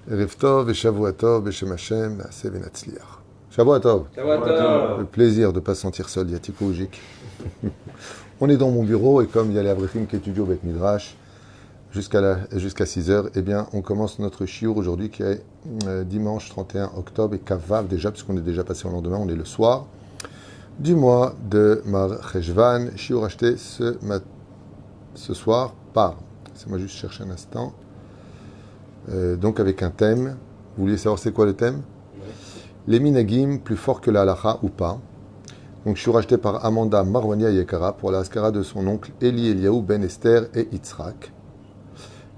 Erev Tov et Shavua Tov Beshem Hashem Naaseh Venatzliach. Shavua Tov. Le plaisir de ne pas se sentir seul, Yatiko Oujik. On est dans mon bureau et comme il y a les Avrechim qui étudient au Beth Midrash jusqu'à 6 heures, eh bien, on commence notre shiur aujourd'hui qui est dimanche 31 octobre et Kavav déjà, puisqu'on est déjà passé au lendemain, on est le soir du mois de Mar Cheshvan. Shiur acheté ce soir par, laissez-moi juste chercher un instant, donc avec un thème. Vous vouliez savoir c'est quoi le thème? Les minagim plus forts que la halacha ou pas. Donc je suis racheté par Amanda Marwania Yekara pour la askara de son oncle Eli Eliaou Ben Esther et Yitzhak.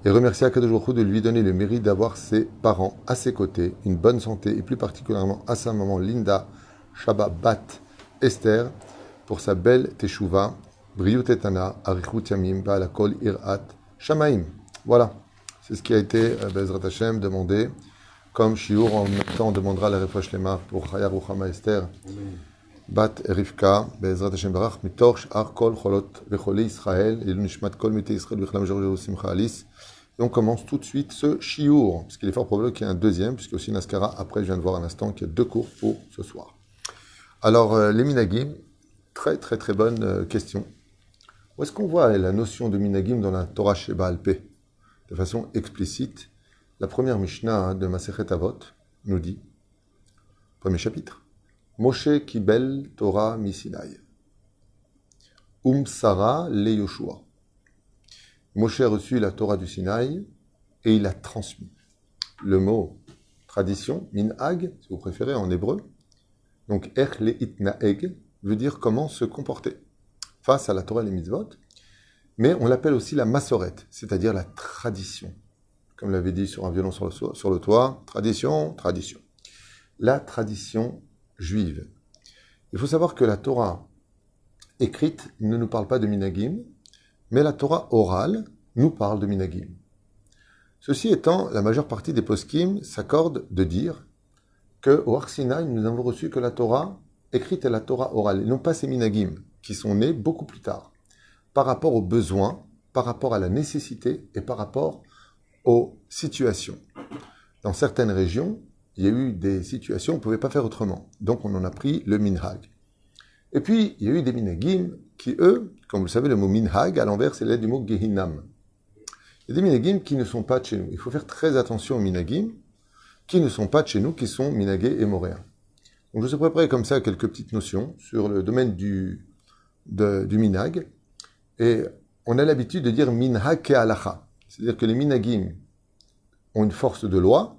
Et remercier Akadosh Baruch Hu de lui donner le mérite d'avoir ses parents à ses côtés, une bonne santé et plus particulièrement à sa maman Linda Shaba Bat Esther pour sa belle teshuva, Briut Etana, Arichut Yamim, Ba'alakol Irat Shamaim. Voilà, c'est ce qui a été Bezrat Hashem demandé comme shiur. En même temps on demandera la refresh lema pour Chaya Ruchama Esther. Bat Rivka, Bezrat Hashem Barach, Mitorch, Ar Kol, Cholot, Vecholi Israël, et Nishmat Kol, Mete Israël, Vechlam Jorge, Simcha Alice. Et on commence tout de suite ce shiur, parce qu'il est fort probable qu'il y ait un deuxième, puisque aussi Naskara, après, je viens de voir un instant qu'il y a 2 cours pour ce soir. Alors, les minagim, très très très bonne question. Où est-ce qu'on voit la notion de minagim dans la Torah Sheba Alpé? De façon explicite, la première Mishnah de Masechet Avot nous dit, premier chapitre, Moshe Kibel Torah Misinai. Sara le Yoshua. Moshe a reçu la Torah du Sinaï et il a transmis. Le mot tradition, minhag, si vous préférez en hébreu, donc ech le itnaeg, veut dire comment se comporter face à la Torah et les mitzvot, mais on l'appelle aussi la masoret, c'est-à-dire la tradition. Comme l'avait dit sur un violon sur le toit, tradition, tradition. La tradition juive. Il faut savoir que la Torah écrite ne nous parle pas de minagim, mais la Torah orale nous parle de minagim. Ceci étant, la majeure partie des poskim s'accordent de dire qu'au Har Sinaï, nous n'avons reçu que la Torah écrite et la Torah orale, et non pas ces minagim, qui sont nés beaucoup plus tard, par rapport aux besoins, par rapport à la nécessité et par rapport aux situations. Dans certaines régions, il y a eu des situations où on ne pouvait pas faire autrement. Donc on en a pris le minhag. Et puis, il y a eu des minagim qui, eux, comme vous le savez, le mot minhag, à l'envers, c'est l'aide du mot gehinam. Il y a des minagim qui ne sont pas de chez nous. Il faut faire très attention aux minagim qui ne sont pas de chez nous, qui sont minagés et moréens. Donc je vous ai préparé comme ça quelques petites notions sur le domaine du minhag. Et on a l'habitude de dire minhag ke halacha. C'est-à-dire que les minagim ont une force de loi,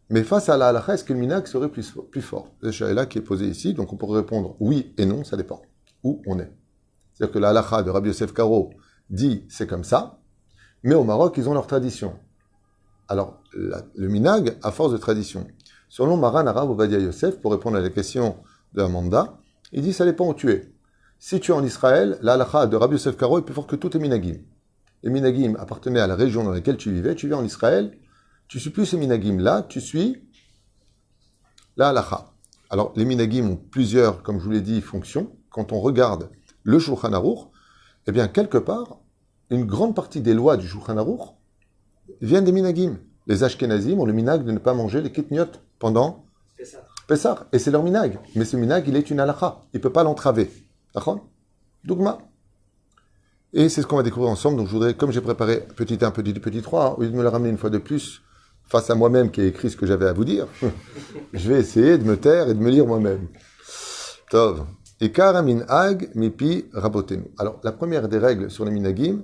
mais face à la halakha, est-ce que le minhag serait plus fort? C'est la shaila qui est posée ici, donc on pourrait répondre oui et non, ça dépend où on est. C'est-à-dire que la halakha de Rabbi Yosef Karo dit c'est comme ça, mais au Maroc, ils ont leur tradition. Alors, le minhag a force de tradition. Selon Maran Arav Ovadia Yosef, pour répondre à la question de Amanda, il dit ça dépend où tu es. Si tu es en Israël, la halakha de Rabbi Yosef Karo est plus forte que tous les minagim. Les minagim appartenaient à la région dans laquelle tu vivais, tu vis en Israël, tu suis plus ces minagim-là, tu suis la halakha. Alors, les minagim ont plusieurs, comme je vous l'ai dit, fonctions. Quand on regarde le Shulchan Aruch, eh bien, quelque part, une grande partie des lois du Shulchan Aruch viennent des minagim. Les Ashkenazim ont le minag de ne pas manger les ketniot pendant Pessah. Et c'est leur minag. Mais ce minag, il est une halakha. Il ne peut pas l'entraver. D'accord? Dougma. Et c'est ce qu'on va découvrir ensemble. Donc, je voudrais, comme j'ai préparé petit 1, petit 3, au lieu de me le ramener une fois de plus, face à moi-même qui ai écrit ce que j'avais à vous dire, je vais essayer de me taire et de me lire moi-même. Tov. Ikar minhag mipi rabotenu. Alors, la première des règles sur les minagim,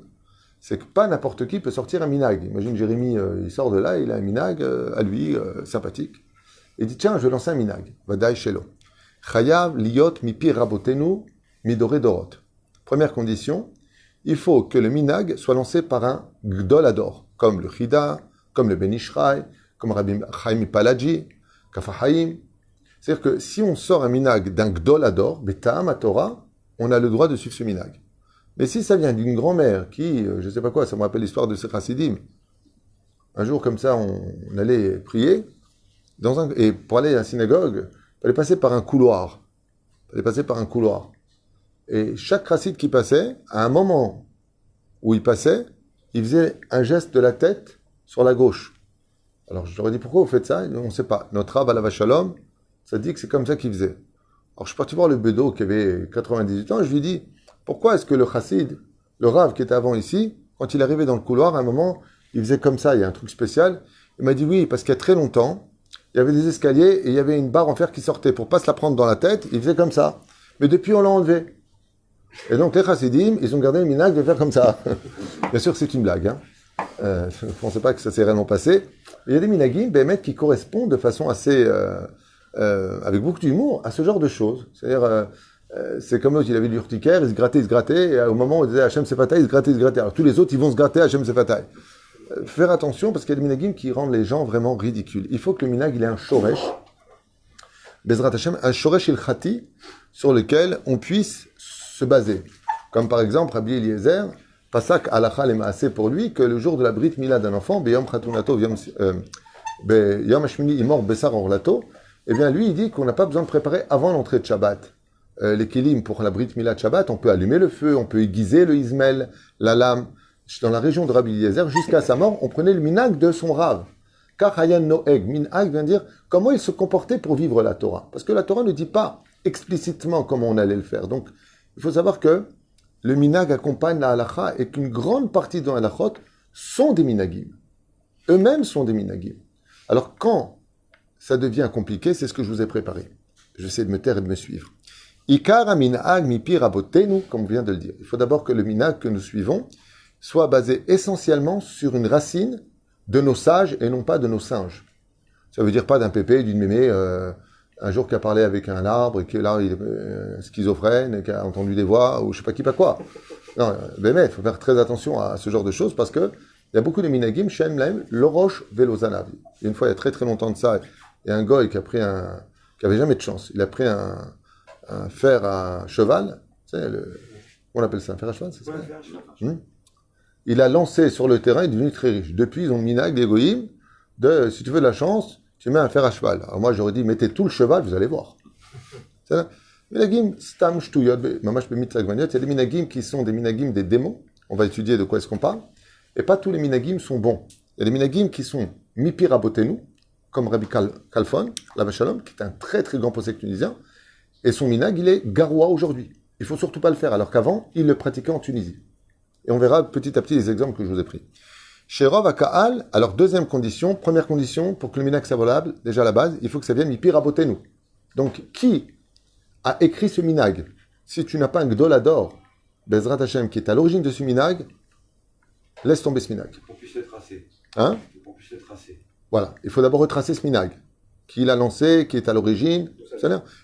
c'est que pas n'importe qui peut sortir un minhag. Imagine Jérémy, il sort de là, il a un minhag à lui, sympathique. Il dit, tiens, je vais lancer un minhag. Vadaï shelo. Chayav liot mipi rabotenu midore dorot. Première condition, il faut que le minhag soit lancé par un gdol ador, comme le Chida, comme le Ben Ishraï, comme Rabbi Chaim Palaji, Kaf HaChaim. C'est-à-dire que si on sort un minhag d'un gdol ador, Beta'am HaTorah, on a le droit de suivre ce minhag. Mais si ça vient d'une grand-mère qui, je ne sais pas quoi, ça me rappelle l'histoire de ces chassidim. Un jour, comme ça, on allait prier, et pour aller à la synagogue, il fallait passer par un couloir. Et chaque chassid qui passait, à un moment où il passait, il faisait un geste de la tête sur la gauche. Alors je leur ai dit, pourquoi vous faites ça? On ne sait pas. Notre Rav Alav Shalom, ça dit que c'est comme ça qu'il faisait. Alors je suis parti voir le Bédo qui avait 98 ans, et je lui ai dit, pourquoi est-ce que le chassid, le Rav qui était avant ici, quand il arrivait dans le couloir, à un moment, il faisait comme ça, il y a un truc spécial. Il m'a dit oui, parce qu'il y a très longtemps, il y avait des escaliers et il y avait une barre en fer qui sortait. Pour pas se la prendre dans la tête, il faisait comme ça. Mais depuis, on l'a enlevé. Et donc les chassidim, ils ont gardé le minhag de faire comme ça. Bien sûr, c'est une blague. Je ne pensais pas que ça s'est réellement passé. Mais il y a des minhagim, Bémet, qui correspondent de façon assez, avec beaucoup d'humour, à ce genre de choses. C'est-à-dire, c'est comme l'autre, il avait l'urticaire, il se grattait, et au moment où il disait Hachem Sefatai, il se grattait. Alors tous les autres, ils vont se gratter à Hachem Sefatai. Faire attention, parce qu'il y a des minhagim qui rendent les gens vraiment ridicules. Il faut que le minhag, il ait un shoresh, Bezrat Hachem, un shoresh ilchati, sur lequel on puisse se baser. Comme par exemple, Rabbi Eliezer, Pasak Alacha le Maaseh pour lui, que le jour de la Brit Mila d'un enfant, Beyom Chatunato, Beyom Hashmini Imor Besar Orlato, eh bien lui, il dit qu'on n'a pas besoin de préparer avant l'entrée de Shabbat. Les kilim pour la Brit Mila de Shabbat, on peut allumer le feu, on peut aiguiser le Ismel, la lame. Dans la région de Rabbi Eliezer, jusqu'à sa mort, on prenait le minhag de son Rav. Car Hayan Noeg, minhag vient dire comment il se comportait pour vivre la Torah. Parce que la Torah ne dit pas explicitement comment on allait le faire. Donc, il faut savoir que le minhag accompagne la halacha et qu'une grande partie de la halachot sont des minhagim. Eux-mêmes sont des minhagim. Alors, quand ça devient compliqué, c'est ce que je vous ai préparé. J'essaie de me taire et de me suivre. Ikar minhag mipi rabotenu, comme on vient de le dire. Il faut d'abord que le minhag que nous suivons soit basé essentiellement sur une racine de nos sages et non pas de nos singes. Ça veut dire pas d'un pépé, d'une mémé, un jour qui a parlé avec un arbre et qui là il est schizophrène et qui a entendu des voix ou je sais pas qui pas quoi. Non, il faut faire très attention à ce genre de choses parce que il y a beaucoup de minagim, Shem Laim, l'oroche velozanav. Une fois, il y a très très longtemps de ça, il y a un goy qui avait jamais de chance. Il a pris un fer à cheval, tu sais, on appelle ça un fer à cheval, c'est ça? Il a lancé sur le terrain, il est devenu très riche. Depuis, ils ont minag des goyim de, si tu veux de la chance, tu mets un fer à cheval. Alors moi, j'aurais dit, mettez tout le cheval, vous allez voir. Minagim, stam shtuyot, mamash bemitzagvaniot, il y a des minagim qui sont des minagim des démons. On va étudier de quoi est-ce qu'on parle. Et pas tous les minagim sont bons. Il y a des minagim qui sont mipir abotenu, comme Rabbi Kalfon, Alav Shalom, qui est un très très grand possèque tunisien. Et son minag, il est garoua aujourd'hui. Il faut surtout pas le faire, alors qu'avant, il le pratiquait en Tunisie. Et on verra petit à petit les exemples que je vous ai pris. Chez Rov Akaal, alors deuxième condition, première condition, pour que le minhag soit volable, déjà à la base, il faut que ça vienne mipir abotenu. Donc, qui a écrit ce minhag? Si tu n'as pas un gdolador, Bezrat Hashem, qui est à l'origine de ce minhag, laisse tomber ce minhag. Pour qu'on puisse le tracer. Hein? Pour qu'on puisse le tracer. Voilà, il faut d'abord retracer ce minhag. Qui l'a lancé, qui est à l'origine.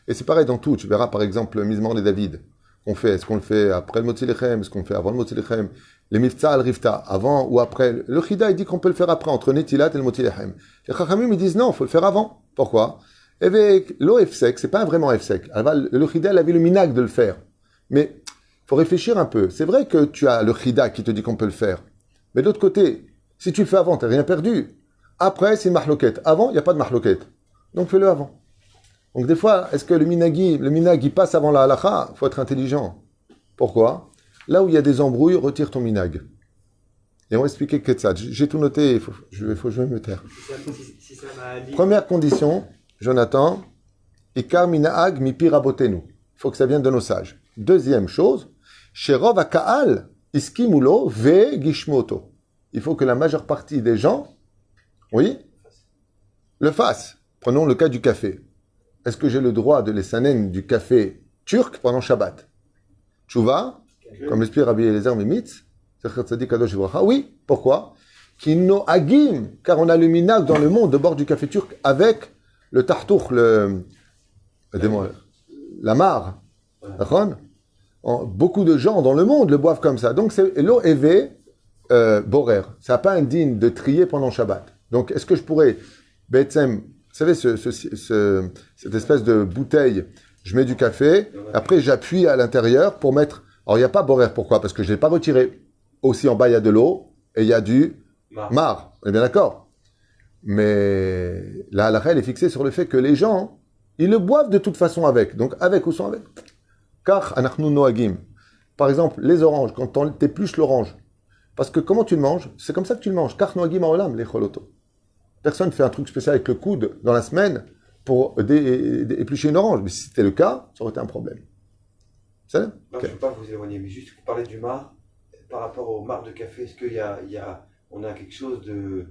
Et c'est pareil dans tout. Tu verras par exemple le Mizmor de David. Est-ce qu'on le fait après le Motzi Lechem? Est-ce qu'on le fait avant le Motzi Lechem? Les Mifta al-Rifta, avant ou après? Le Chida, il dit qu'on peut le faire après, entre Netilat et le Motzi Lechem. Les Chachamim, ils disent non, il faut le faire avant. Pourquoi? Avec l'eau Efsek, c'est pas vraiment Efsek. Le Chida, il avait le minag de le faire. Mais il faut réfléchir un peu. C'est vrai que tu as le Chida qui te dit qu'on peut le faire. Mais de l'autre côté, si tu le fais avant, tu n'as rien perdu. Après, c'est une mahloket. Avant, il n'y a pas de mahloket. Donc fais-le avant. Donc des fois, est-ce que le minag il passe avant la halakha? Il faut être intelligent. Pourquoi? Là où il y a des embrouilles, retire ton minag. Et on va expliquer Ketzad. J'ai tout noté, il faut que je vais me taire. Si ça m'a dit... Première condition, Jonathan, Ikar minag mi pirabotenu. Il faut que ça vienne de nos sages. Deuxième chose, Sherov akaal iskimulo ve gishmoto. Il faut que la majeure partie des gens, oui, le fassent. Prenons le cas du café. Est-ce que j'ai le droit de l'essanen du café turc pendant Shabbat? Tchouva, comme l'explique Rabbi Eliezer Mimitz, oui, pourquoi? Kino agim, car on a le minag dans le monde de bord du café turc avec le tartouk, la mare. Beaucoup de gens dans le monde le boivent comme ça. Donc c'est l'eau éve borer. Ça n'a pas indigne de trier pendant Shabbat. Donc est-ce que je pourrais, Betsem, vous savez, cette espèce de bouteille, je mets du café, après j'appuie à l'intérieur pour mettre... Alors il n'y a pas borer, pourquoi? Parce que je ne l'ai pas retiré. Aussi en bas, il y a de l'eau et il y a du marc. On est bien d'accord? Mais la halakha, elle est fixée sur le fait que les gens, ils le boivent de toute façon avec. Donc avec ou sans avec. Car anachnu noagim. Par exemple, les oranges, quand tu épluches l'orange. Parce que comment tu le manges? C'est comme ça que tu le manges. Car noagim haolam, les choloto. Personne ne fait un truc spécial avec le coude dans la semaine pour éplucher une orange. Mais si c'était le cas, ça aurait été un problème. C'est ça? Non, je ne veux pas vous éloigner, mais juste vous parler du marc, par rapport au marc de café, est-ce on a quelque chose de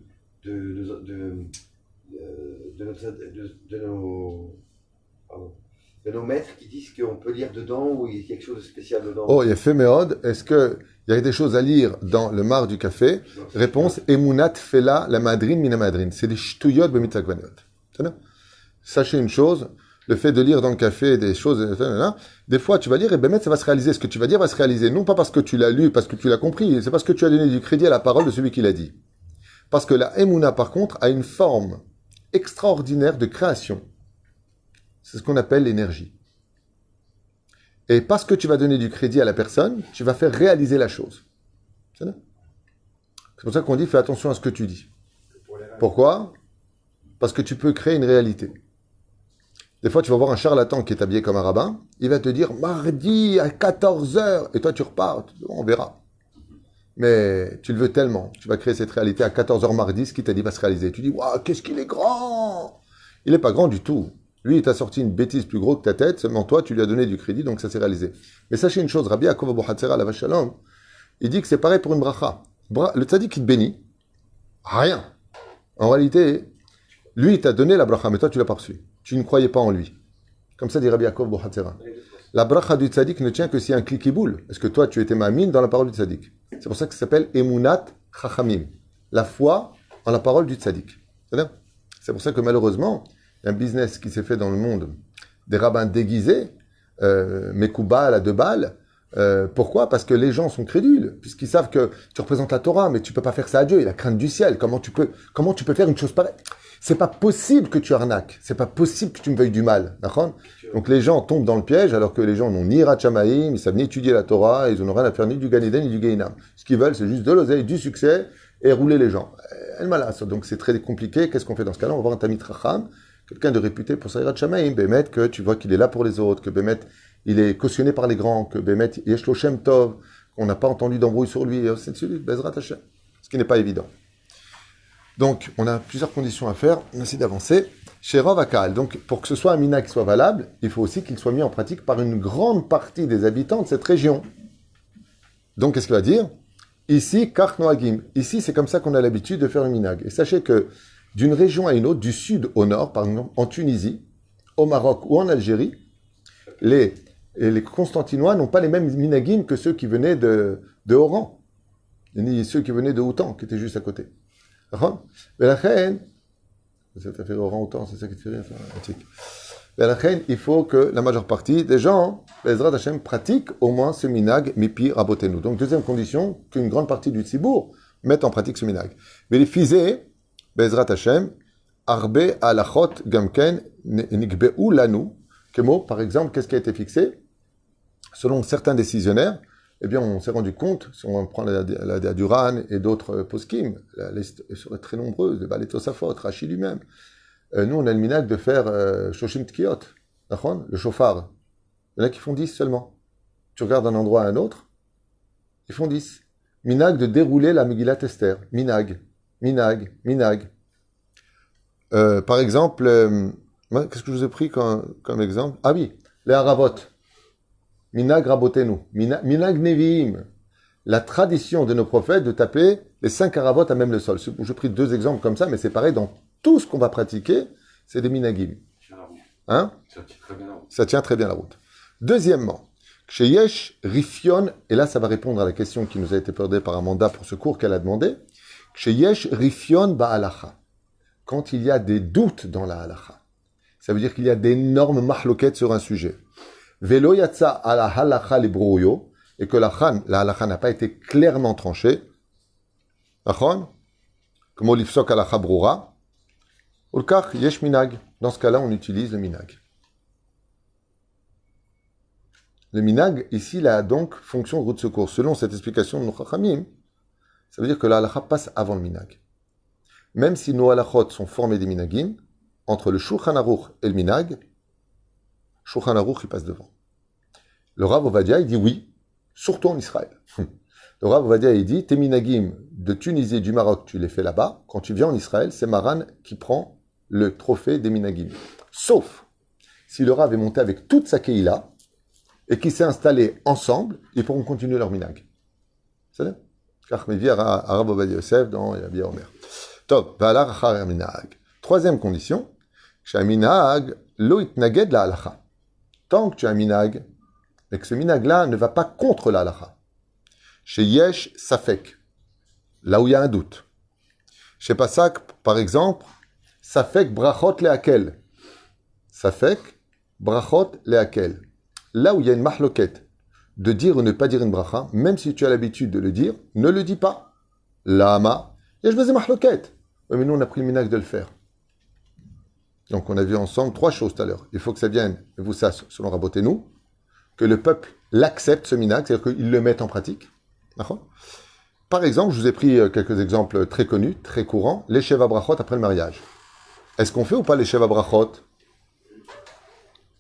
nos maîtres qui disent qu'on peut lire dedans ou il y a quelque chose de spécial dedans? Oh, il y a fait méode. Est-ce qu'il y a des choses à lire dans le marc du café? Réponse, Emunat Fela la madrine mina madrine. C'est des shtuyot bemitzakvanot. Sachez une chose, le fait de lire dans le café des choses, des fois tu vas lire et ben ça va se réaliser. Ce que tu vas dire va se réaliser. Non pas parce que tu l'as lu, parce que tu l'as compris, c'est parce que tu as donné du crédit à la parole de celui qui l'a dit. Parce que la Emuna, par contre, a une forme extraordinaire de création. C'est ce qu'on appelle l'énergie. Et parce que tu vas donner du crédit à la personne, tu vas faire réaliser la chose. C'est pour ça qu'on dit fais attention à ce que tu dis. Pourquoi? Parce que tu peux créer une réalité. Des fois, tu vas voir un charlatan qui est habillé comme un rabbin, il va te dire mardi à 14h, et toi tu repars, on verra. Mais tu le veux tellement, tu vas créer cette réalité à 14h mardi, ce qu'il t'a dit va se réaliser. Tu dis waouh, qu'est-ce qu'il est grand! Il n'est pas grand du tout. Lui, il t'a sorti une bêtise plus grosse que ta tête, seulement toi, tu lui as donné du crédit, donc ça s'est réalisé. Mais sachez une chose, Rabbi Yaakov Abu Hatzera, la vache shalom, il dit que c'est pareil pour une bracha. Le tzaddik qui te bénit, rien. En réalité, lui, il t'a donné la bracha, mais toi, tu l'as pas reçue. Tu ne croyais pas en lui. Comme ça dit Rabbi Yaakov Abu Hatzera. La bracha du tzaddik ne tient que si un clic-boule. Est-ce que toi, tu étais ma'amine dans la parole du tzaddik? C'est pour ça que ça s'appelle Emunat Chachamim. La foi en la parole du tzaddik. C'est pour ça que malheureusement, il y a un business qui s'est fait dans le monde des rabbins déguisés, Mekouba à 2 balles. Pourquoi? Parce que les gens sont crédules, puisqu'ils savent que tu représentes la Torah, mais tu peux pas faire ça à Dieu. Il a crainte du ciel. Comment tu peux faire une chose pareille? C'est pas possible que tu arnaques. C'est pas possible que tu me veuilles du mal. D'accord? Donc les gens tombent dans le piège, alors que les gens n'ont ni Yirat Shamayim, ils savent ni étudier la Torah, ils n'ont rien à faire ni du Gan Eden ni du Gehinam. Ce qu'ils veulent, c'est juste de l'oseille, du succès et rouler les gens. Donc c'est très compliqué. Qu'est-ce qu'on fait dans ce cas-là? On va voir un Tamid Racham, quelqu'un de réputé pour sa Yirat Shamayim, Bémet, que tu vois qu'il est là pour les autres, que Bémet, il est cautionné par les grands, que Bémet, Yesh Lo Shem Tov, qu'on n'a pas entendu d'embrouille sur lui, et c'est celui de Bezrat Hashem. Ce qui n'est pas évident. Donc, on a plusieurs conditions à faire. On essaie d'avancer. Chez Rav Akal, donc, pour que ce soit un mina qui soit valable, il faut aussi qu'il soit mis en pratique par une grande partie des habitants de cette région. Donc, qu'est-ce qu'il va dire? Ici, Kach Noagim. Ici, c'est comme ça qu'on a l'habitude de faire le minag. Et sachez que d'une région à une autre, du sud au nord, par exemple, en Tunisie, au Maroc ou en Algérie, les Constantinois n'ont pas les mêmes minagim que ceux qui venaient de Oran, ni ceux qui venaient de Houtan, qui étaient juste à côté. Mais la reine, ça t'a fait Oran Houtan, c'est ça qui te fait rire, mais la reine, il faut que la majeure partie des gens, Bezrat Hashem, pratiquent au moins ce minag, mipi rabotenu. Donc, deuxième condition, qu'une grande partie du tzibour mette en pratique ce minag. Mais les fisés, Bezrat Hashem, arbe alachot gamken nikbeu lanu. Kemo, par exemple, qu'est-ce qui a été fixé? Selon certains décisionnaires, eh bien, on s'est rendu compte, si on prend la Duran et d'autres poskim, la liste serait très nombreuse, de Balei Tosafot, Rashi lui-même. Nous, on a le minag de faire Shoshim Tkiot, le chauffard. Il y en a qui font 10 seulement. Tu regardes d'un endroit à un autre, ils font 10. Minag de dérouler la Megillat Esther. Minag. Par exemple, qu'est-ce que je vous ai pris comme exemple? Ah oui, les Haravot. Minag Rabotenu. Minag Nevi'im. La tradition de nos prophètes de taper les 5 Haravot à même le sol. J'ai pris 2 exemples comme ça, mais c'est pareil dans tout ce qu'on va pratiquer, c'est des minagim. Hein? Ça tient très bien la route. Deuxièmement, chez Yesh Rifion, et là ça va répondre à la question qui nous a été posée par Amanda pour ce cours qu'elle a demandé. Chez Yesh Rifion Ba'alacha. Quand il y a des doutes dans la halacha, ça veut dire qu'il y a d'énormes mahloquettes sur un sujet. Velo yatsa ala halacha librouyo, et que la halacha n'a pas été clairement tranchée. D'accord? Comme olifsok halacha broura. Ulkach yesh minag. Dans ce cas-là, on utilise le minag. Le minag, ici, il a donc fonction de route de secours. Selon cette explication de nos chachamim, ça veut dire que la halacha passe avant le minag. Même si nos halachot sont formés des minagim, entre le Shulchan Aruch et le minag, Shulchan Aruch, il passe devant. Le Rav Ovadia, il dit oui, surtout en Israël. Le Rav Ovadia, il dit, tes minagim de Tunisie et du Maroc, tu les fais là-bas. Quand tu viens en Israël, c'est Maran qui prend le trophée des minagim. Sauf si le Rav est monté avec toute sa keïla et qui s'est installé ensemble, ils pourront continuer leur minag. C'est ça? Car Mevi Rav Ovadia Yosef dans Yabi Omer. Top, Valar Achar Minag. Troisième condition, chez un minag, lo itnaged la halacha. Tant que tu as un minag, mais que ce minag-là ne va pas contre la halacha. Chez Yesh Safek, là où il y a un doute. Chez Pasak, par exemple, Safek brachot lehakel. Safek brachot lehakel. Là où il y a une mahloket, de dire ou ne pas dire une bracha, même si tu as l'habitude de le dire, ne le dis pas. Lama, et je faisais mahloket. Oui, mais nous on a pris le minag de le faire. Donc on a vu ensemble trois choses tout à l'heure. Il faut que ça vienne, vous ça, selon Rabotenu, que le peuple l'accepte, ce minag, c'est-à-dire qu'il le mette en pratique. D'accord ? Par exemple, je vous ai pris quelques exemples très connus, très courants, les Sheva Brachot après le mariage. Est-ce qu'on fait ou pas les Sheva Brachot ?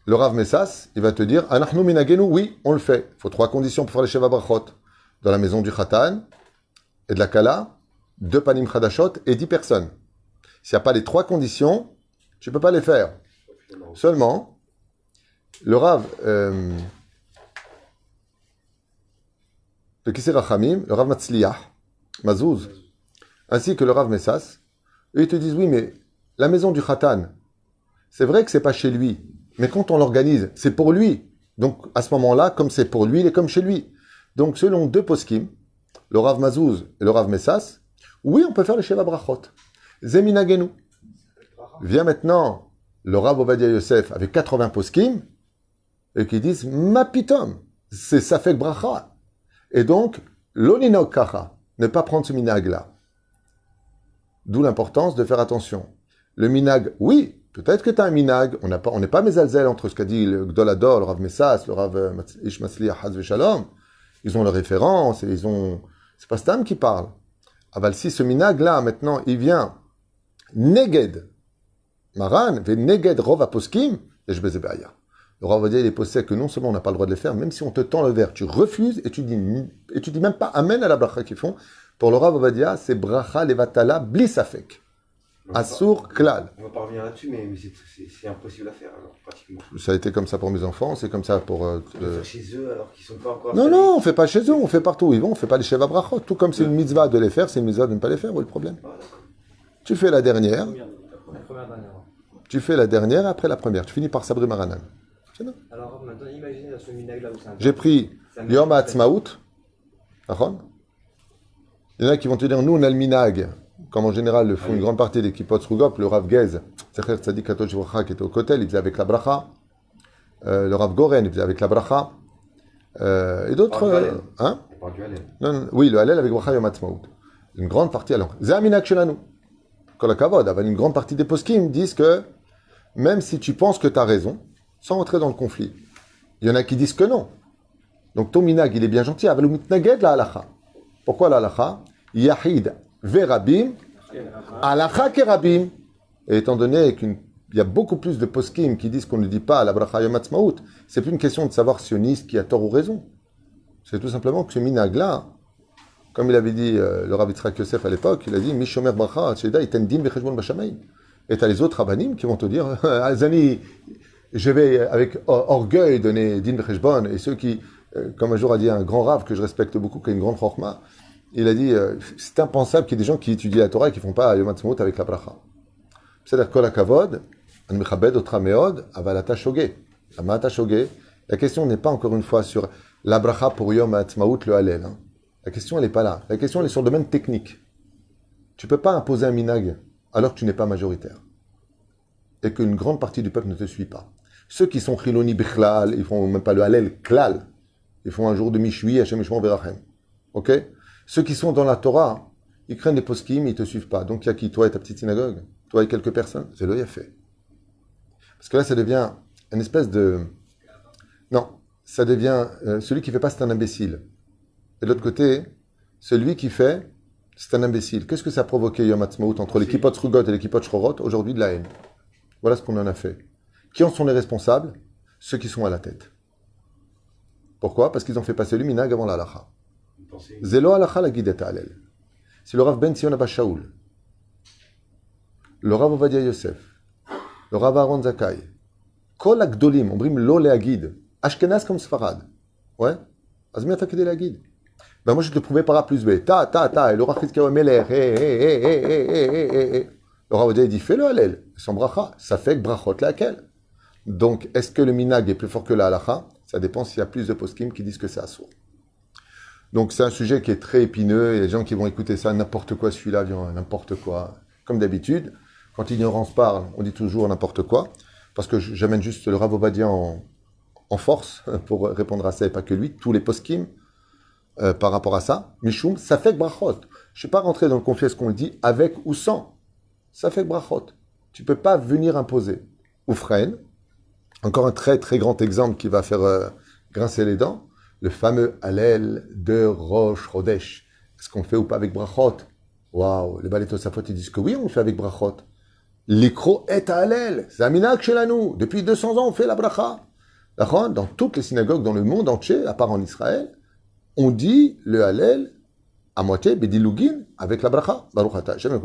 Le Rav Messas, il va te dire, Anachnu minagenu, oui, on le fait. Il faut trois conditions pour faire les Sheva Brachot. Dans la maison du Khatan et de la Kala, 2 panim Khadashot et 10 personnes. S'il n'y a pas les trois conditions, tu ne peux pas les faire. Seulement, le Rav, le Kisser Rachamim, le Rav Matzliach, Mazouz, ainsi que le Rav Messas, eux ils te disent, oui, mais la maison du Khatan, c'est vrai que c'est pas chez lui, mais quand on l'organise, c'est pour lui. Donc, à ce moment-là, comme c'est pour lui, il est comme chez lui. Donc, selon deux poskim, le Rav Mazouz et le Rav Messas, oui, on peut faire le Sheva Brachot. Zeminagenu. Vient maintenant le Rav Ovadia Yosef avec 80 poskim et qui disent ma pitom, c'est Safek Bracha. Et donc, l'oninok kacha, ne pas prendre ce minag-là. D'où l'importance de faire attention. Le minag, oui, peut-être que tu as un minag, on n'est pas mésalzel entre ce qu'a dit le Gdol Ador, le Rav Messas, le Rav Ish Matzliach Haz Veshalom. Ils ont leurs références et c'est pas Stam qui parle. Aval, si ce minag-là, maintenant, il vient neged Maran, ve neged rov aposkim, et je baise be'aya. Le Rav Ovadia, il est possède que non seulement on n'a pas le droit de le faire, même si on te tend le verre, tu refuses et tu dis même pas amen à la bracha qu'ils font. Pour le Rav Ovadia, c'est bracha levatala bli safek. Asur klal. On va pas revenir là-dessus, mais c'est impossible à faire, alors, pratiquement. Ça a été comme ça pour mes enfants, c'est comme ça pour... faire chez eux, alors qu'ils sont pas encore... Non, on fait pas chez eux, on fait partout où ils vont, on fait pas les sheva brachot. Tout comme c'est une mitzvah de les faire, c'est une mitzvah de ne pas les faire, où est le problème? Tu fais la dernière. Tu fais la dernière après la première. Tu finis par sabri maranan. Alors maintenant, imaginez dans ce minag-là où c'est un... J'ai pris Yom HaAtzmaut. D'accord? Il y en a qui vont te dire, nous on a le minag, comme en général le font une grande partie des kippot Srugop, le Rav Gez, Zecher Tzadik Katosh Vrocha qui était au Kotel, il faisait avec la bracha. Le Rav Goren, il faisait avec la bracha. Et d'autres... hein? On parle du Hallel. Non, oui, le Hallel avec bracha Yom HaAtzmaut. Une grande partie, alors, Zé Aminag Shelanu. Kol HaKavod, une grande partie des poskim disent que même si tu penses que tu as raison, sans entrer dans le conflit, il y en a qui disent que non. Donc ton minag, il est bien gentil, avalou mitnaged la halacha. Pourquoi la halacha? Yahid verabim, halacha kerabim. Et étant donné qu'il y a beaucoup plus de poskim qui disent qu'on ne dit pas la bracha yom ha'atzmaut, c'est plus une question de savoir sioniste qui a tort ou raison. C'est tout simplement que ce minag-là, comme il avait dit le Rav Yitzhak Yosef à l'époque, il a dit Mishomer bracha sheda iten din becheshbon b'shamayim. Et tu as les autres rabbanim qui vont te dire Azani, je vais avec orgueil donner din becheshbon. Et ceux qui, comme un jour a dit un grand rav que je respecte beaucoup, qui a une grande chorma, il a dit c'est impensable qu'il y ait des gens qui étudient la Torah et qui ne font pas Yom HaAtzmaut avec la bracha. C'est-à-dire kol hakavod, an mechabed otra meod, aval ata shogeh. Amata shogeh. La question n'est pas encore une fois sur la bracha pour Yom HaAtzmaut, le Hallel. Hein. La question, elle n'est pas là. La question, elle est sur le domaine technique. Tu ne peux pas imposer un minag alors que tu n'es pas majoritaire. Et qu'une grande partie du peuple ne te suit pas. Ceux qui sont chiloni bichlal, ils font même pas le Hallel klal. Ils font un jour de Mishui, Hashem Yishmor Verachem. Ok? Ceux qui sont dans la Torah, ils craignent les poskim, ils ne te suivent pas. Donc il y a qui? Toi et ta petite synagogue? Toi et quelques personnes? C'est le fait. Parce que là, ça devient une espèce de... Non, ça devient... celui qui ne fait pas, c'est un imbécile. Et de l'autre côté, celui qui fait, c'est un imbécile. Qu'est-ce que ça a provoqué Yom HaAtzmaut entre les kippot Srugot et les kippot Shchorot? Aujourd'hui, de la haine. Voilà ce qu'on en a fait. Qui en sont les responsables? Ceux qui sont à la tête. Pourquoi? Parce qu'ils ont fait passer le minag avant la halacha. pensez. Zelo halacha la guide et Hallel. C'est le Rav Ben Sion Abba Shaul, le Rav Ovadia Yosef, le Rav Aaron Zakai, Kol Agdolim, אומרים לא להגיד, Ashkenaz comme Sfarad. Ouais? אז מי אתה כדי להגיד? Ben moi je te le prouvais par A plus B. Ta, et le Rav Chizkiyahu Melech, Le Rav Ovadia dit, fais le Hallel, sans bracha. Ça fait que brachot laquelle. Donc, est-ce que le minag est plus fort que la halacha? Ça dépend s'il y a plus de poskim qui disent que c'est assourd. Donc, c'est un sujet qui est très épineux. Il y a des gens qui vont écouter ça, n'importe quoi, celui-là, n'importe quoi. Comme d'habitude, quand l'ignorance parle, on dit toujours n'importe quoi. Parce que j'amène juste le Rav Ovadia en force pour répondre à ça, et pas que lui, tous les poskim par rapport à ça. Mishum, ça fait que brachot. Je ne suis pas rentré dans le conflit, est-ce qu'on le dit avec ou sans. Ça fait que brachot. Tu ne peux pas venir imposer. Ou freine. Encore un très très grand exemple qui va faire grincer les dents. Le fameux Hallel de Rosh Chodesh. Est-ce qu'on le fait ou pas avec brachot? Waouh, les Balei Tosafot, ils disent que oui, on le fait avec brachot. L'ikro est à Hallel. C'est un minag chez nous. Depuis 200 ans, on fait la bracha. D'accord? Dans toutes les synagogues dans le monde entier, à part en Israël, on dit le Hallel à moitié, Bedilugin, avec la bracha. Baruch ata Hashem.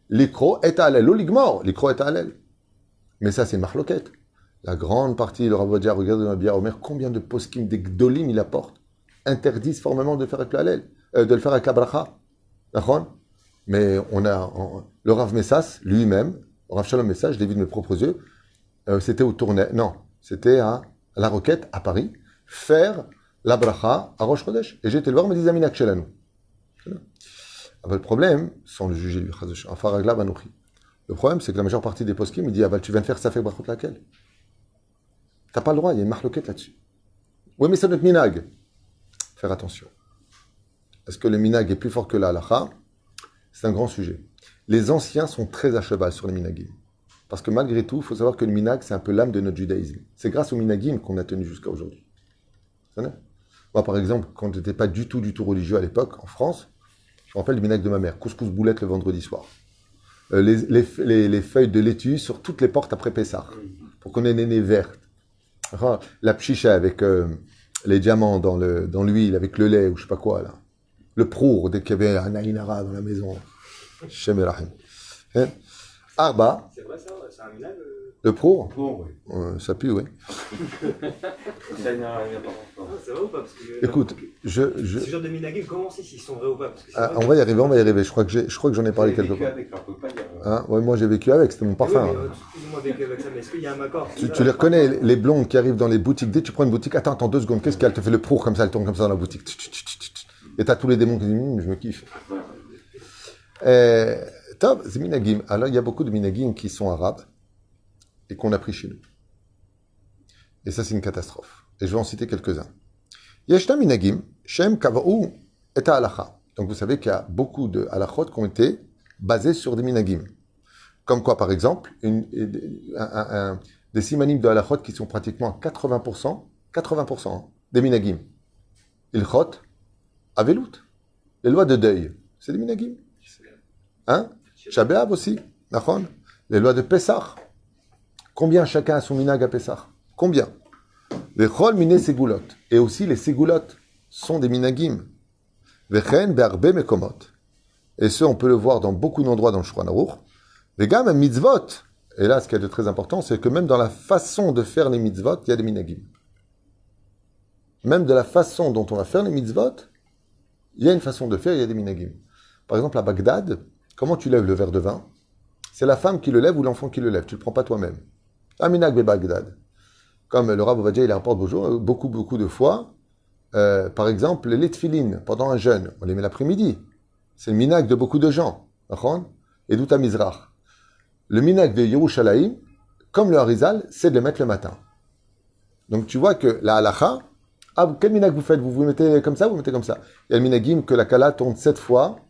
L'ikro est à Hallel. L'oligmor, l'ikro est à Hallel. Mais ça, c'est une marloquette. La grande partie, le Rav Ovadia, regarde dans la Bia Omer, combien de poskim, des gdolim il apporte, interdisent formellement de faire avec le Hallel, de le faire avec la bracha. D'accord? Mais le Rav Messas, lui-même, le Rav Shalom Messas, je l'ai vu de mes propres yeux, c'était au Tournai, non, c'était à La Roquette, à Paris, faire la bracha à Rosh Chodesh. Et j'ai été le voir, il me disait Aminak Shelanu. Le problème, sans le juger lui, le problème, c'est que la majeure partie des poskim, il dit, ah, bah, tu viens de faire ça fait brachot laquelle? T'as pas le droit, il y a une marloquette là-dessus. Oui, mais c'est notre minag. Faire attention. Est-ce que le minag est plus fort que la halacha? C'est un grand sujet. Les anciens sont très à cheval sur les minagim. Parce que malgré tout, il faut savoir que le minag, c'est un peu l'âme de notre judaïsme. C'est grâce au minagim qu'on a tenu jusqu'à aujourd'hui. Moi, par exemple, quand je n'étais pas du tout religieux à l'époque, en France, je me rappelle du minag de ma mère. Couscous boulette le vendredi soir. Les feuilles de laitue sur toutes les portes après Pessah. Pour qu'on ait une nez verte. La pchicha avec les diamants dans l'huile, avec le lait ou je sais pas quoi là. Le prour, dès qu'il y avait un aïnara dans la maison. Shem Rahim. Arba. C'est vrai ça, c'est un minag. Le prour? Oui. Ça pue, oui. Ça n'a rien Ah, c'est vrai ou pas? Parce que, Écoute, ce genre de minagim, comment on sait s'ils sont vrais ou pas? Parce que on va y arriver. Je crois que j'en ai parlé quelque part. Avec, on peut pas dire. Ouais, moi j'ai vécu avec, c'était mon parfum. Oui, mais, plus ou moins vécu avec ça, mais est-ce qu'il y a un accord? Tu les reconnais, les blondes qui arrivent dans les boutiques. Dès que tu prends une boutique, attends 2 secondes, qu'est-ce qu'elle te fait le prour comme ça, elle tourne comme ça dans la boutique. Et t'as tous les démons qui disent, je me kiffe. Top, c'est minagim. Alors il y a beaucoup de minagim qui sont arabes et qu'on a pris chez nous. Et ça c'est une catastrophe. Et je vais en citer quelques-uns. Yeshna minagim, shem kava'u et halacha. Donc vous savez qu'il y a beaucoup de halachot qui ont été basés sur des minagim. Comme quoi par exemple, des simanim de halachot qui sont pratiquement à 80% des minagim. Ilchot, avelut. Les lois de deuil, c'est des minagim. Hein? Shabbat aussi, nachon. Les lois de Pessah. Combien chacun a son minag à Pessah? Combien? Les chol miné segulot. Et aussi les segulot sont des minagim. Vechen be'arbe mekomot. Et ce, on peut le voir dans beaucoup d'endroits dans le Shulchan Aruch. Vegam mitzvot. Et là, ce qui est de très important, c'est que même dans la façon de faire les mitzvot, il y a des minagim. Même de la façon dont on va faire les mitzvot, il y a une façon de faire, il y a des minagim. Par exemple, à Bagdad, comment tu lèves le verre de vin? C'est la femme qui le lève ou l'enfant qui le lève. Tu ne le prends pas toi-même. Aminag be Bagdad. Comme le Rav Ovadia, il rapporte beaucoup de fois. Par exemple, les tefilin, pendant un jeûne, on les met l'après-midi. C'est le minag de beaucoup de gens. Et d'où à Mizrach. Le minag de Yerushalayim, comme le Harizal, c'est de les mettre le matin. Donc tu vois que la halacha, quel minag vous faites? Vous mettez comme ça, vous mettez comme ça. Il y a le minagim que la kala tourne 7 fois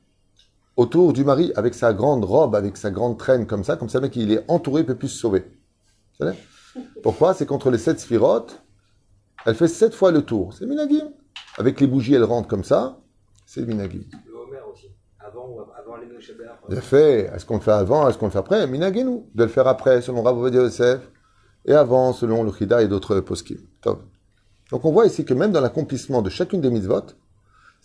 autour du mari avec sa grande robe, avec sa grande traîne comme ça le mec il est entouré, il peut plus se sauver. Vous savez? Pourquoi? C'est qu'entre les 7 sphirotes, elle fait 7 fois le tour. C'est le minagim. Avec les bougies, elle rentre comme ça, c'est le minagim. Le Homer aussi. Avant les Shabbat. Bien fait. Est-ce qu'on le fait avant? Est-ce qu'on le fait après? Minagim, de le faire après, selon Rav Ovadia Yosef, et avant, selon le Chida et d'autres poskim. Top. Donc on voit ici que même dans l'accomplissement de chacune des mitzvot,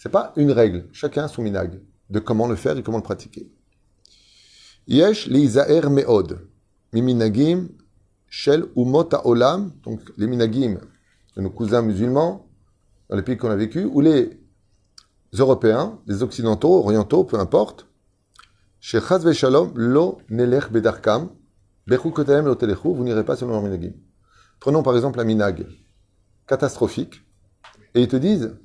C'est pas une règle. Chacun a son minag de comment le faire et comment le pratiquer. Yesh lizaer meod. Miminagim shel umot haolam. Donc, les minagim de nos cousins musulmans, dans les pays qu'on a vécu, ou les Européens, les Occidentaux, Orientaux, peu importe. Chez Chaz Veshalom, lo nelech bedarkam. Bechukotaem lo telechu. Vous n'irez pas selon leur minagim. Prenons par exemple un minag catastrophique. Et ils te disent,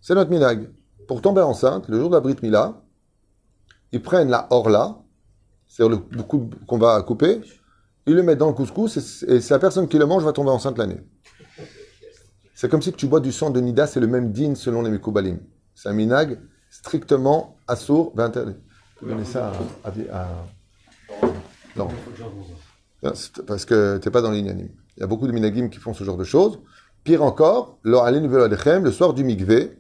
c'est notre minag. Pour tomber enceinte, le jour de la Brit Mila, ils prennent la orla, c'est-à-dire le coude qu'on va couper, ils le mettent dans le couscous, et c'est la personne qui le mange va tomber enceinte l'année. C'est comme si tu bois du sang de Nida, c'est le même din selon les Mekoubalim. C'est un minag strictement assourd, interdit. Vous donnez ça à... Non. Parce que tu n'es pas dans l'inyanim. Il y a beaucoup de minagim qui font ce genre de choses. Pire encore, le soir du mikvé,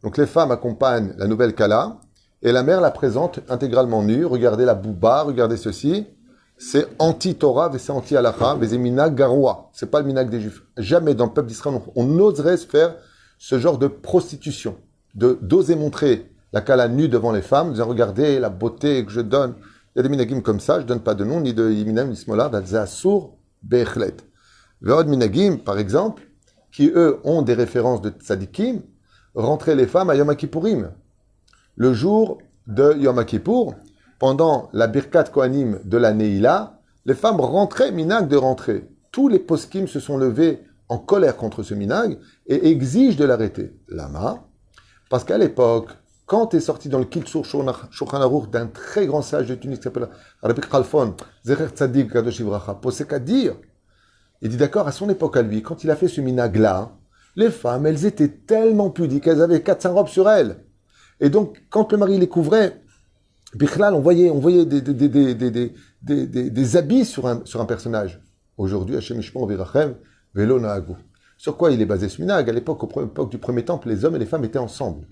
donc les femmes accompagnent la nouvelle Kala, et la mère la présente intégralement nue. Regardez la bouba, regardez ceci. C'est anti-Torah, c'est anti-Halacha, mais c'est minag garoua. C'est pas le minag des Juifs. Jamais dans le peuple d'Israël, on n'oserait se faire ce genre de prostitution, d'oser montrer la Kala nue devant les femmes, disant regardez la beauté que je donne. Il y a des minagim comme ça, je donne pas de nom, ni de Yiminam, ni Smolar, d'Alzasour, Bechlet. Veod minagim, par exemple, qui eux ont des références de tzadikim, rentrer les femmes à Yom Kippourim. Le jour de Yom Kippour, pendant la Birkat Kohanim de la Neila, les femmes rentraient, minag de rentrer. Tous les poskim se sont levés en colère contre ce minag et exigent de l'arrêter. Lama, parce qu'à l'époque, quand est sorti dans le Kitzur Shulchan Aruch d'un très grand sage de Tunis qui s'appelle Rabbi Khalfon, Zecher Tzadik Kadosh Ivracha, Posek à dire, il dit d'accord, à son époque à lui, quand il a fait ce minag-là, les femmes, elles étaient tellement pudiques, elles avaient 4-5 robes sur elles. Et donc, quand le mari les couvrait, Bichlal, on voyait des habits sur un personnage. Aujourd'hui, Hashem Ishmor Virachem, Velo Naagu. Sur quoi il est basé ce minag? À l'époque du premier temple, les hommes et les femmes étaient ensemble,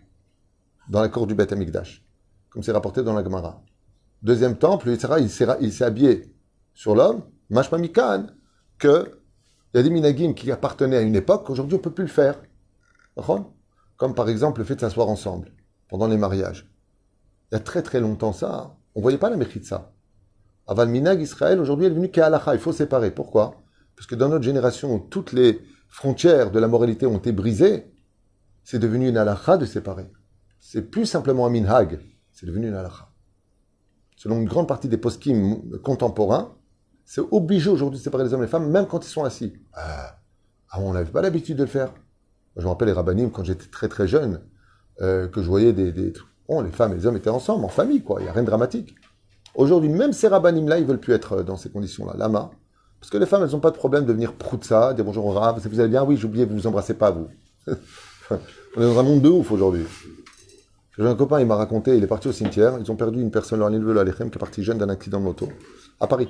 dans la cour du Beth Amikdash, comme c'est rapporté dans la Gemara. Deuxième temple, il s'est habillé sur l'homme, Mashma Mikan, que il y a des minagim qui appartenaient à une époque, aujourd'hui on ne peut plus le faire. Comme par exemple le fait de s'asseoir ensemble, pendant les mariages. Il y a très très longtemps ça, on ne voyait pas la mérite de ça. Aval Minag Israël, aujourd'hui, elle est venue qu'à Halacha, il faut séparer. Pourquoi? Parce que dans notre génération, où toutes les frontières de la moralité ont été brisées, c'est devenu une Halacha de séparer. C'est plus simplement un minhag, c'est devenu une Halacha. Selon une grande partie des poskim contemporains, c'est obligé aujourd'hui de séparer les hommes et les femmes, même quand ils sont assis. On n'avait pas l'habitude de le faire. Je me rappelle les rabbanim, quand j'étais très très jeune, que je voyais les femmes et les hommes étaient ensemble, en famille, quoi. Il n'y a rien de dramatique. Aujourd'hui, même ces rabbanim-là, ils ne veulent plus être dans ces conditions-là. Lama. Parce que les femmes, elles n'ont pas de problème de venir proutsa, dire bonjour au rab, vous allez bien? Oui, j'ai oublié, vous ne vous embrassez pas, vous. On est dans un monde de ouf aujourd'hui. J'ai un copain, il m'a raconté, il est parti au cimetière, ils ont perdu une personne, leur neveu, l'Alechem, qui est parti jeune d'un accident de moto, à Paris.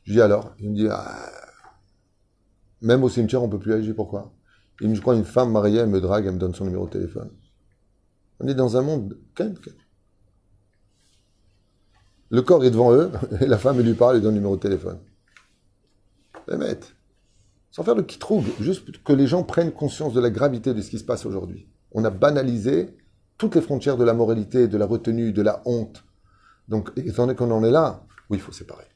Je dis alors, il me dit, même au cimetière, on ne peut plus agir, pourquoi? Il me dit, je crois, une femme mariée, elle me drague, elle me donne son numéro de téléphone. On est dans un monde... Le corps est devant eux, et la femme, elle lui parle, elle donne le numéro de téléphone. Les mettre. Sans faire le kitrougue, juste que les gens prennent conscience de la gravité de ce qui se passe aujourd'hui. On a banalisé toutes les frontières de la moralité, de la retenue, de la honte. Donc, étant donné qu'on en est là, oui, il faut séparer.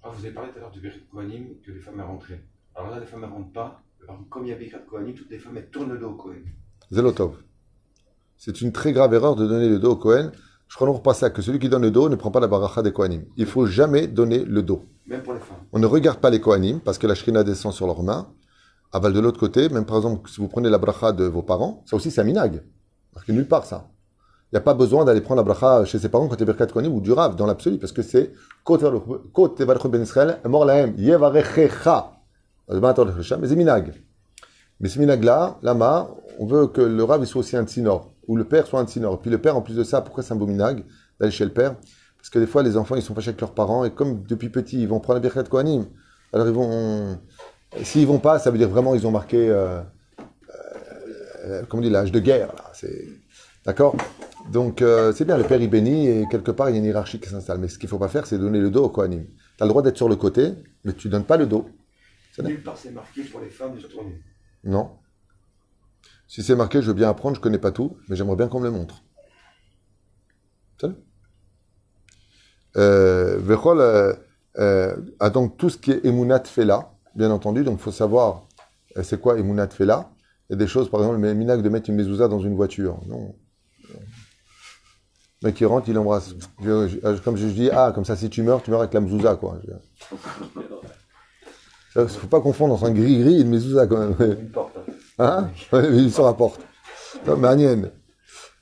Vous avez parlé tout à l'heure du Birkat Kohanim, que les femmes rentraient. Alors là, les femmes ne rentrent pas. Alors, comme il y a Birkat Kohanim, toutes les femmes elles tournent le dos au Kohen. Zelotov. C'est une très grave erreur de donner le dos au Kohen. Je crois non pas ça, que celui qui donne le dos ne prend pas la baracha des Kohanim. Il ne faut jamais donner le dos. Même pour les femmes. On ne regarde pas les Kohanim, parce que la Shrina descend sur leurs mains. Aval de l'autre côté, même par exemple, si vous prenez la bracha de vos parents, ça aussi c'est un minag. Parce que nulle part ça. Il n'y a pas besoin d'aller prendre la bracha chez ses parents quand tu es Birkat Kohanim ou du Rav, dans l'absolu, parce que c'est Kot Tevarech Ben Israël, Mor Lahem, Yevarechecha. Mais c'est minag. Mais ce minag-là, lama, on veut que le Rav soit aussi un tsinor, ou le père soit un tsinor. Et puis le père, en plus de ça, pourquoi c'est un beau minag d'aller chez le père? Parce que des fois, les enfants, ils sont fâchés avec leurs parents, et comme depuis petit, ils vont prendre la Birkat Kohanim, alors ils vont... S'ils vont pas, ça veut dire vraiment ils ont marqué, comment on dit, l'âge de guerre. Là. D'accord? Donc c'est bien, le père il bénit et quelque part il y a une hiérarchie qui s'installe. Mais ce qu'il ne faut pas faire, c'est donner le dos au Kohanim. Tu as le droit d'être sur le côté, mais tu ne donnes pas le dos. Nulle part c'est marqué pour les femmes de se tourner. Non. Si c'est marqué, je veux bien apprendre, je ne connais pas tout, mais j'aimerais bien qu'on me le montre. C'est ça donc tout ce qui est Emunat Fela, bien entendu, donc il faut savoir c'est quoi Emunat Fela. Il y a des choses, par exemple, le minag de mettre une mezouza dans une voiture. Non. Le mec qui rentre, il embrasse. Comme je dis, comme ça, si tu meurs avec la mezouza, quoi. Il ne faut pas confondre entre un gris-gris et une mezouza, quand même. Une porte. Hein? Il se rapporte. מעניין.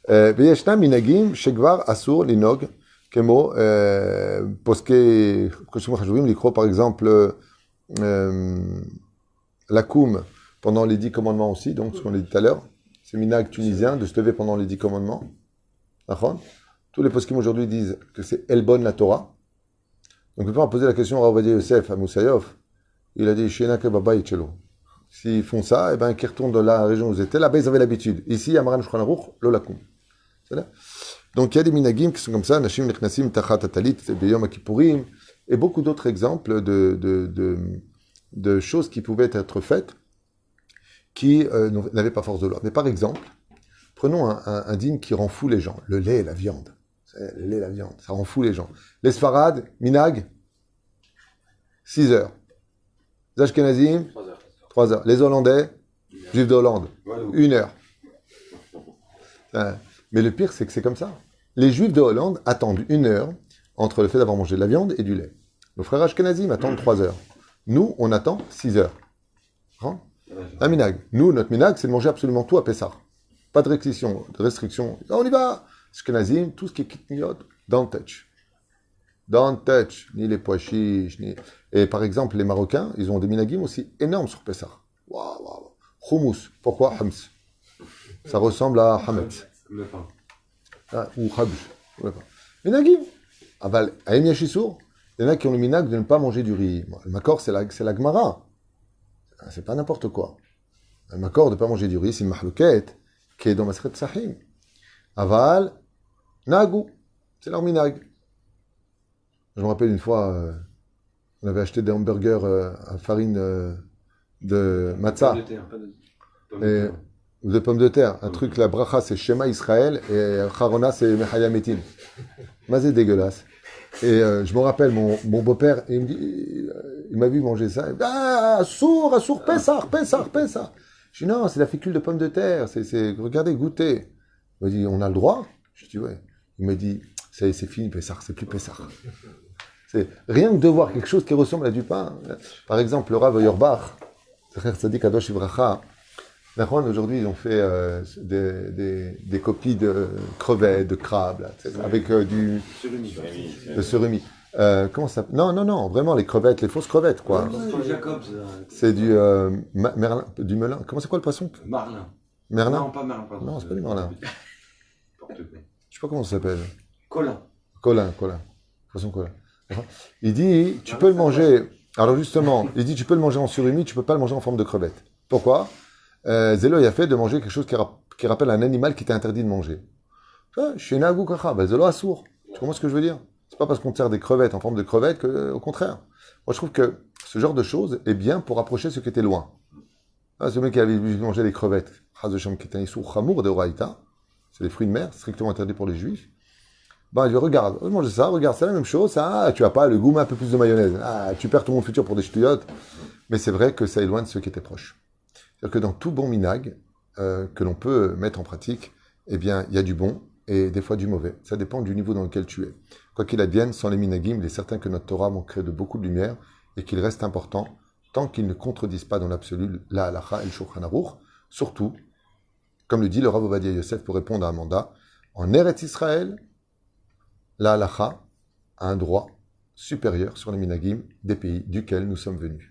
וישנם מנהגים שכבר אסור לנהוג, כמו פוסקי קודשים חשובים, לקרוא par exemple l'Akoum pendant les 10 commandements aussi, donc ce qu'on a dit tout à l'heure, c'est minhag tunisien de se lever pendant les 10 commandements. D'accord? Tous les poskim aujourd'hui disent que c'est Elbon la Torah. Donc, on peut poser la question à Ovadia Yosef, à Moussaïov. Il a dit, Shena Kebaba Itchelo. S'ils font ça, eh ben, qu'ils retournent dans la région où ils étaient. Là-bas, ils avaient l'habitude. Ici, à Maran Shulchan Aruch, l'Olakum. Donc, il y a des minagim qui sont comme ça. Nashim Nechnasim Tachat Atalit, Beyom Kippourim. Et beaucoup d'autres exemples de choses qui pouvaient être faites qui n'avaient pas force de loi. Mais par exemple, prenons un dîme qui rend fou les gens. Le lait et la viande. Le lait et la viande, ça rend fou les gens. Les Sfarad, minag, 6 heures. Les Ashkenazim, 3 heures. Les Hollandais, Juifs de Hollande, 1 heure. Mais le pire, c'est que c'est comme ça. Les Juifs de Hollande attendent 1 heure entre le fait d'avoir mangé de la viande et du lait. Nos frères Ashkenazim attendent 3 heures. Nous, on attend 6 heures. Hein? Un minag. Nous, notre minag, c'est de manger absolument tout à Pessah. Pas de restriction. Là, on y va. Ashkenazim, tout ce qui est kitniot, don't touch. Don't touch. Ni les pois chiches, ni... Et par exemple, les Marocains, ils ont des minagim aussi énormes sur Pessah. Waouh. Hummus. Pourquoi Hams? Ça ressemble à Hametz. Le pain. Ou Khabj. Minagim. Aval, à Emiachissour, il y en a qui ont le minag de ne pas manger du riz. Le makor, c'est la Gemara. C'est pas n'importe quoi. Le makor de ne pas manger du riz, c'est une mahlouket qui est dans Masret Sahim. Aval, Nagou, c'est leur minag. Je me rappelle une fois, on avait acheté des hamburgers à farine de matzah. De pommes de terre. Un truc, la bracha, c'est Shema Israël et Harona, c'est Mechaya Metim. Mais c'est dégueulasse. Et je me rappelle, mon beau-père, il m'a vu manger ça. Assour, Pessah. Je dis non, c'est la fécule de pommes de terre. Regardez, goûtez. Il m'a dit, on a le droit? Je dis ouais. Il m'a dit, c'est fini Pessah, c'est plus Pessah. C'est rien que de voir quelque chose qui ressemble à du pain. Par exemple, le Rav Auerbach, frère Tzadik Kadosh Ivracha, aujourd'hui ils ont fait des copies de crevettes, de crabes, là, avec du surimi. Comment ça? Non, vraiment les crevettes, les fausses crevettes, quoi. C'est du merlin, du melun. Comment c'est quoi le poisson? Marlin. Merlin? Non, pas Merlin, pardon. Non, c'est pas du merlin. Je sais pas comment ça s'appelle. Colin. Poisson colin. Il dit, tu peux le manger. Alors justement, il dit, tu peux le manger en surimi, tu peux pas le manger en forme de crevette. Pourquoi? Zélo il a fait de manger quelque chose qui rappelle un animal qui était interdit de manger. Chez Nagou Kacha, Zélo assour. Tu comprends ce que je veux dire? C'est pas parce qu'on sert des crevettes en forme de crevettes que, au contraire. Moi, je trouve que ce genre de choses est bien pour rapprocher ceux qui étaient loin. Ce mec qui avait mangé des crevettes, Chazesham qui était un issour chamour de Oraïta, c'est des fruits de mer, strictement interdits pour les juifs. Il lui regarde, mange ça, regarde, c'est la même chose, ça, tu as pas le goût, mais un peu plus de mayonnaise. Tu perds tout mon futur pour des ch'touillottes. Mais c'est vrai que ça éloigne ceux qui étaient proches. C'est-à-dire que dans tout bon minag que l'on peut mettre en pratique, eh bien, il y a du bon et des fois du mauvais. Ça dépend du niveau dans lequel tu es. Quoi qu'il advienne, sans les minagim, il est certain que notre Torah manquerait de beaucoup de lumière et qu'il reste important, tant qu'ils ne contredisent pas dans l'absolu la halacha et le shulchan aruch. Surtout, comme le dit le Rav Ovadia Yosef pour répondre à Amanda, en Eretz Israël, la halacha a un droit supérieur sur les minagim des pays duquel nous sommes venus.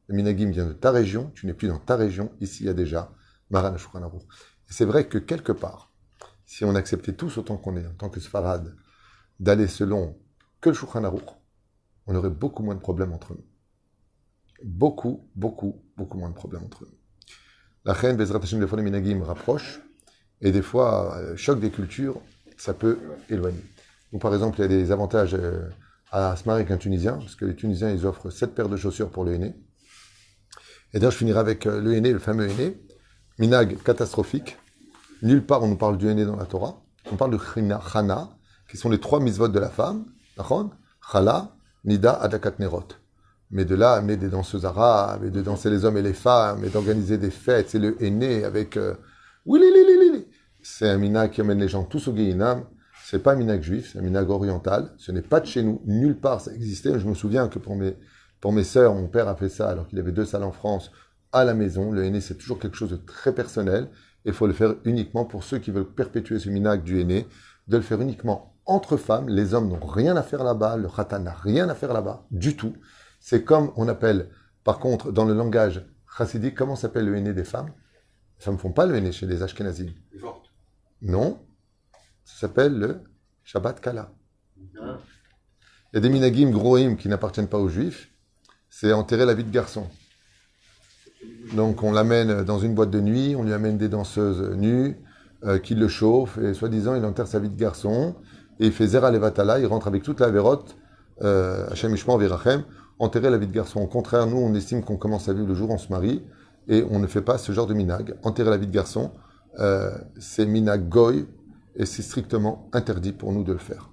Le minagim vient de ta région, tu n'es plus dans ta région, ici il y a déjà Maran Shulchan Aruch. Et c'est vrai que quelque part, si on acceptait tous autant qu'on est, en tant que Sfarad, d'aller selon que le Shulchan Aruch, on aurait beaucoup moins de problèmes entre nous. Beaucoup moins de problèmes entre nous. La reine, Bezrat Hashem, des fois les minagim rapprochent, et des fois, choc des cultures, ça peut éloigner. Donc, par exemple, il y a des avantages à se marier avec un Tunisien, parce que les Tunisiens, ils offrent 7 paires de chaussures pour le henné. Et d'ailleurs, je finirai avec le henné, le fameux henné. minag catastrophique. Nulle part on nous parle du henné dans la Torah. On parle de chana, qui sont les 3 mitzvot de la femme. Chala, nida, adakat nerot. Mais de là, amener des danseuses arabes, et de danser les hommes et les femmes, et d'organiser des fêtes, c'est le henné avec... C'est un minag qui amène les gens tous au Guéhinam. C'est pas un minag juif, c'est un minag oriental. Ce n'est pas de chez nous, nulle part ça existait. Je me souviens que pour mes sœurs, mon père a fait ça alors qu'il avait 2 salles en France à la maison. Le henné, c'est toujours quelque chose de très personnel. Il faut le faire uniquement pour ceux qui veulent perpétuer ce minag du henné, de le faire uniquement entre femmes. Les hommes n'ont rien à faire là-bas, le khatan n'a rien à faire là-bas, du tout. C'est comme on appelle, par contre, dans le langage chassidique, comment s'appelle le henné des femmes? Les femmes ne font pas le henné chez les Ashkenazim. Les fortes. Non, ça s'appelle le Shabbat Kala. Ah. Il y a des minagim groim qui n'appartiennent pas aux juifs, c'est enterrer la vie de garçon. Donc on l'amène dans une boîte de nuit, on lui amène des danseuses nues qui le chauffent, et soi-disant il enterre sa vie de garçon, et il fait Zera Levatala, il rentre avec toute la vérote, Hashem Ishma Virachem, enterrer la vie de garçon. Au contraire, nous on estime qu'on commence à vivre le jour où on se marie, et on ne fait pas ce genre de minag. Enterrer la vie de garçon, c'est minag goy, et c'est strictement interdit pour nous de le faire.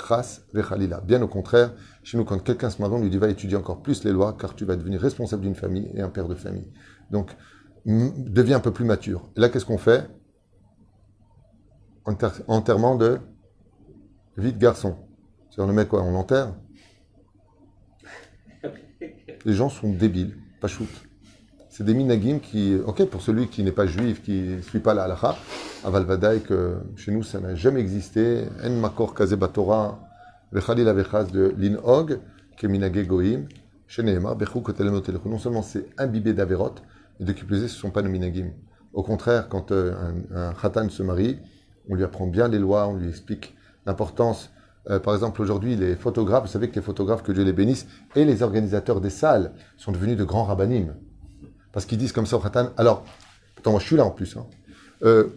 Chas vechalila. Bien au contraire, chez nous, quand quelqu'un se marie, on lui dit va étudier encore plus les lois, car tu vas devenir responsable d'une famille et un père de famille. Donc, deviens un peu plus mature. Et là, qu'est-ce qu'on fait? Enterrement de vie de garçon. C'est-à-dire, on le met quoi? On l'enterre? Les gens sont débiles, pas shoot. C'est des minagim qui, ok, pour celui qui n'est pas juif, qui ne suit pas la halakha, aval vadaï, que chez nous ça n'a jamais existé, en makor kaze batora, vechalil avechaz de l'inhog, que minagé goïm, chez Nehemar, bechou kotelem telechou. Non seulement c'est imbibé d'averot, mais de qui plus est, ce ne sont pas nos minagim. Au contraire, quand un khatan se marie, on lui apprend bien les lois, on lui explique l'importance. Par exemple, aujourd'hui, les photographes, vous savez que les photographes, que Dieu les bénisse, et les organisateurs des salles sont devenus de grands rabbanim. Parce qu'ils disent comme ça au khatan. Alors, attends, moi je suis là en plus.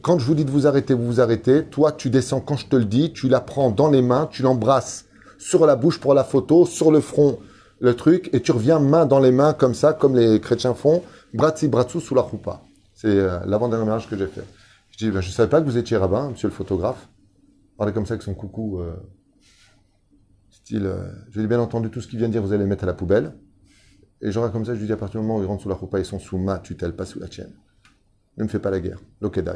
Quand je vous dis de vous arrêter, vous vous arrêtez. Toi, tu descends quand je te le dis, tu la prends dans les mains, tu l'embrasses sur la bouche pour la photo, sur le front, le truc, et tu reviens main dans les mains comme ça, comme les chrétiens font, bratzi bratsou sous la choupa. C'est l'avant-dernier mariage que j'ai fait. Je dis, je ne savais pas que vous étiez rabbin, monsieur le photographe. Parlez comme ça avec son coucou. Style, je lui ai bien entendu tout ce qu'il vient de dire, vous allez le mettre à la poubelle. Et genre comme ça, je lui dis, à partir du moment où ils rentrent sous la choupa, ils sont sous ma tutelle, pas sous la tienne. Ne me fais pas la guerre. L'okedai.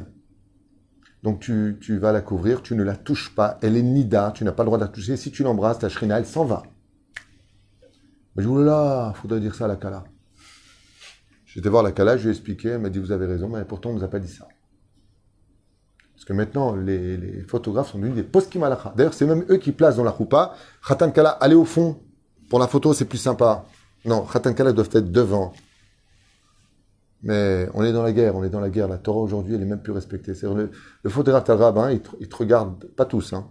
Donc tu vas la couvrir, tu ne la touches pas. Elle est nida, tu n'as pas le droit de la toucher. Si tu l'embrasses, ta shrina, elle s'en va. Mais je dis, oh là là, faudrait dire ça à la Kala. J'étais voir la Kala, je lui ai expliqué, elle m'a dit, vous avez raison, mais pourtant on ne nous a pas dit ça. Parce que maintenant, les photographes sont devenus des poskim halakha. D'ailleurs, c'est même eux qui placent dans la choupa. Khatan Kala, allez au fond. Pour la photo, c'est plus sympa. Non, Khatan Kala doivent être devant. Mais on est dans la guerre, La Torah aujourd'hui, elle est même plus respectée. C'est-à-dire le photographe arabe, hein, il te regarde, pas tous. Hein.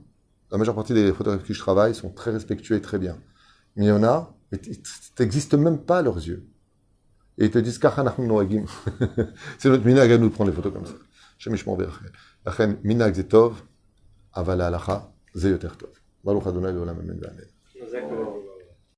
La majeure partie des photographes avec qui je travaille sont très respectueux et très bien. Mais il y en a, ils n'existent même pas à leurs yeux. Et ils te disent, c'est notre minag à nous de prendre les photos comme ça. Shemishmor Berachel. Lachen, minag zetov, aval halacha, ze yoter tov. Baruch Adonai leolam amen ve'amen.